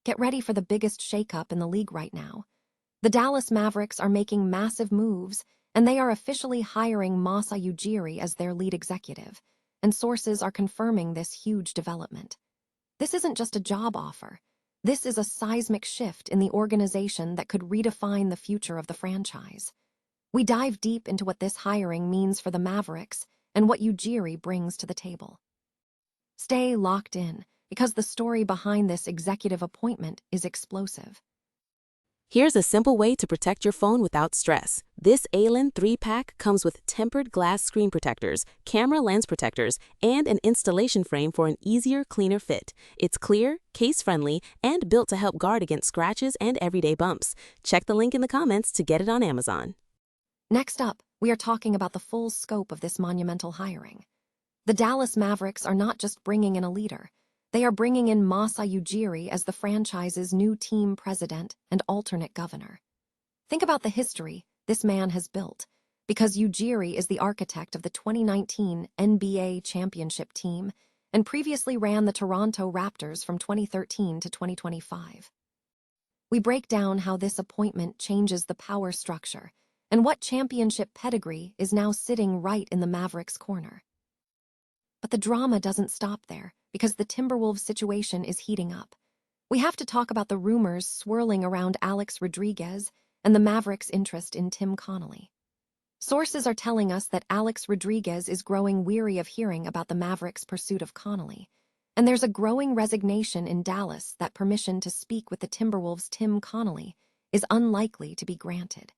Get ready for the biggest shakeup in the league right now. The Dallas Mavericks are making massive moves, and they are officially hiring Masai Ujiri as their lead executive, and sources are confirming this huge development. This isn't just a job offer. This is a seismic shift in the organization that could redefine the future of the franchise. We dive deep into what this hiring means for the Mavericks and what Ujiri brings to the table. Stay locked in, because the story behind this executive appointment is explosive. Here's a simple way to protect your phone without stress. This ALEN 3-pack comes with tempered glass screen protectors, camera lens protectors, and an installation frame for an easier, cleaner fit. It's clear, case-friendly, and built to help guard against scratches and everyday bumps. Check the link in the comments to get it on Amazon. Next up, we are talking about the full scope of this monumental hiring. The Dallas Mavericks are not just bringing in a leader. They are bringing in Masai Ujiri as the franchise's new team president and alternate governor. Think about the history this man has built, because Ujiri is the architect of the 2019 NBA championship team and previously ran the Toronto Raptors from 2013 to 2025. We break down how this appointment changes the power structure and what championship pedigree is now sitting right in the Mavericks' corner. But the drama doesn't stop there, because the Timberwolves situation is heating up. We have to talk about the rumors swirling around Alex Rodriguez and the Mavericks' interest in Tim Connelly. Sources are telling us that Alex Rodriguez is growing weary of hearing about the Mavericks' pursuit of Connelly, and there's a growing resignation in Dallas that permission to speak with the Timberwolves' Tim Connelly is unlikely to be granted.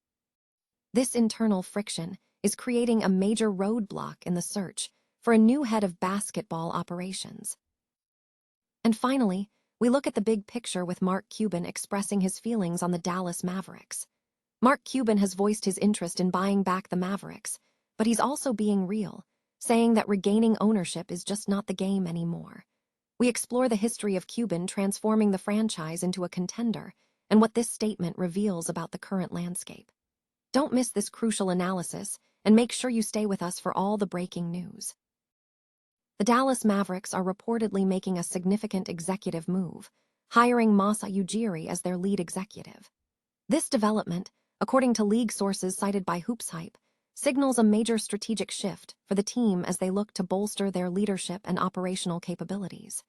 This internal friction is creating a major roadblock in the search for a new head of basketball operations. And finally, we look at the big picture with Mark Cuban expressing his feelings on the Dallas Mavericks. Mark Cuban has voiced his interest in buying back the Mavericks, but he's also being real, saying that regaining ownership is just not the game anymore. We explore the history of Cuban transforming the franchise into a contender and what this statement reveals about the current landscape. Don't miss this crucial analysis, and make sure you stay with us for all the breaking news. The Dallas Mavericks are reportedly making a significant executive move, hiring Masai Ujiri as their lead executive. This development, according to league sources cited by Hoops Hype, signals a major strategic shift for the team as they look to bolster their leadership and operational capabilities.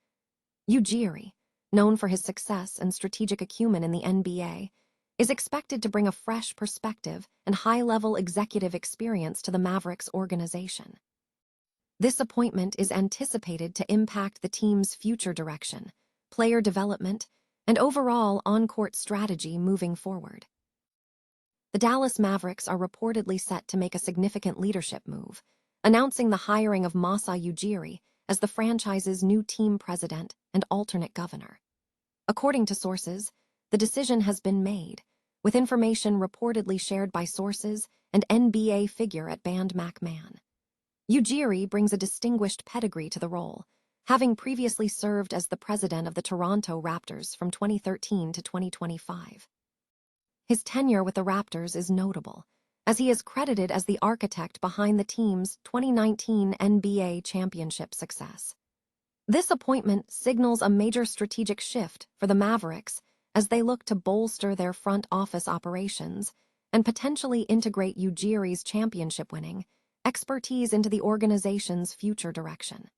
Ujiri, known for his success and strategic acumen in the NBA, is expected to bring a fresh perspective and high-level executive experience to the Mavericks organization. This appointment is anticipated to impact the team's future direction, player development, and overall on-court strategy moving forward. The Dallas Mavericks are reportedly set to make a significant leadership move, announcing the hiring of Masai Ujiri as the franchise's new team president and alternate governor. According to sources, the decision has been made, with information reportedly shared by sources and NBA figure at Band McMahon. Ujiri brings a distinguished pedigree to the role, having previously served as the president of the Toronto Raptors from 2013 to 2025. His tenure with the Raptors is notable, as he is credited as the architect behind the team's 2019 NBA championship success. This appointment signals a major strategic shift for the Mavericks as they look to bolster their front office operations and potentially integrate Ujiri's championship-winning expertise into the organization's future direction.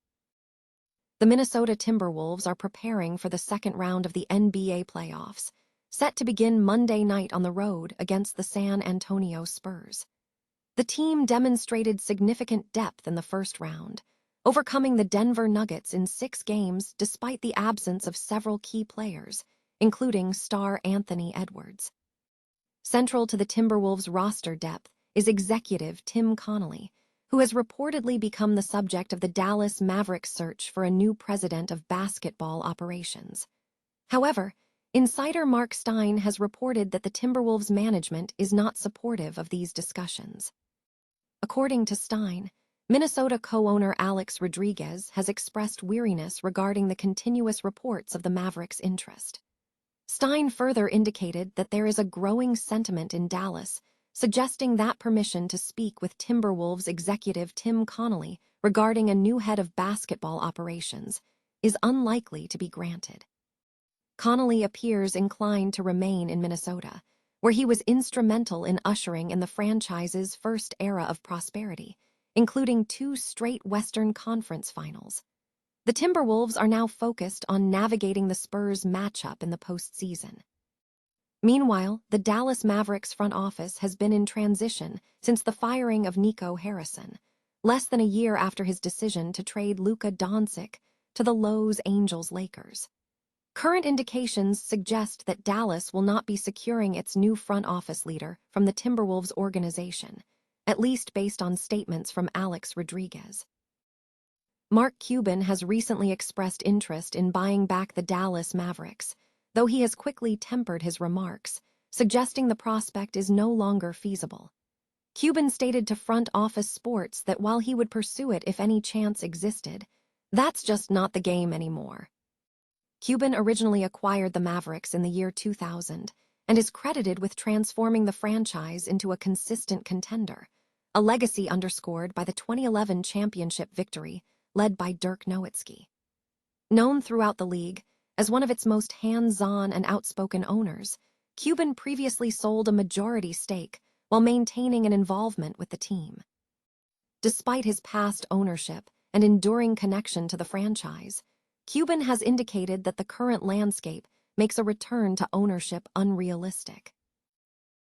The Minnesota Timberwolves are preparing for the second round of the NBA playoffs, set to begin Monday night on the road against the San Antonio Spurs. The team demonstrated significant depth in the first round, overcoming the Denver Nuggets in 6 games despite the absence of several key players, including star Anthony Edwards. Central to the Timberwolves' roster depth is executive Tim Connelly, who has reportedly become the subject of the Dallas Mavericks search for a new president of basketball operations. However, insider Mark Stein has reported that the Timberwolves management is not supportive of these discussions. According to Stein, Minnesota co-owner Alex Rodriguez has expressed weariness regarding the continuous reports of the Mavericks' interest. Stein further indicated that there is a growing sentiment in Dallas suggesting that permission to speak with Timberwolves executive Tim Connelly regarding a new head of basketball operations is unlikely to be granted. Connelly appears inclined to remain in Minnesota, where he was instrumental in ushering in the franchise's first era of prosperity, including 2 straight Western Conference finals. The Timberwolves are now focused on navigating the Spurs' matchup in the postseason. Meanwhile, the Dallas Mavericks front office has been in transition since the firing of Nico Harrison, less than a year after his decision to trade Luka Doncic to the Los Angeles Lakers. Current indications suggest that Dallas will not be securing its new front office leader from the Timberwolves organization, at least based on statements from Alex Rodriguez. Mark Cuban has recently expressed interest in buying back the Dallas Mavericks, though he has quickly tempered his remarks, suggesting the prospect is no longer feasible. Cuban stated to Front Office Sports that while he would pursue it if any chance existed, that's just not the game anymore. Cuban originally acquired the Mavericks in the year 2000 and is credited with transforming the franchise into a consistent contender, a legacy underscored by the 2011 championship victory led by Dirk Nowitzki. Known throughout the league as one of its most hands-on and outspoken owners, Cuban previously sold a majority stake while maintaining an involvement with the team. Despite his past ownership and enduring connection to the franchise, Cuban has indicated that the current landscape makes a return to ownership unrealistic.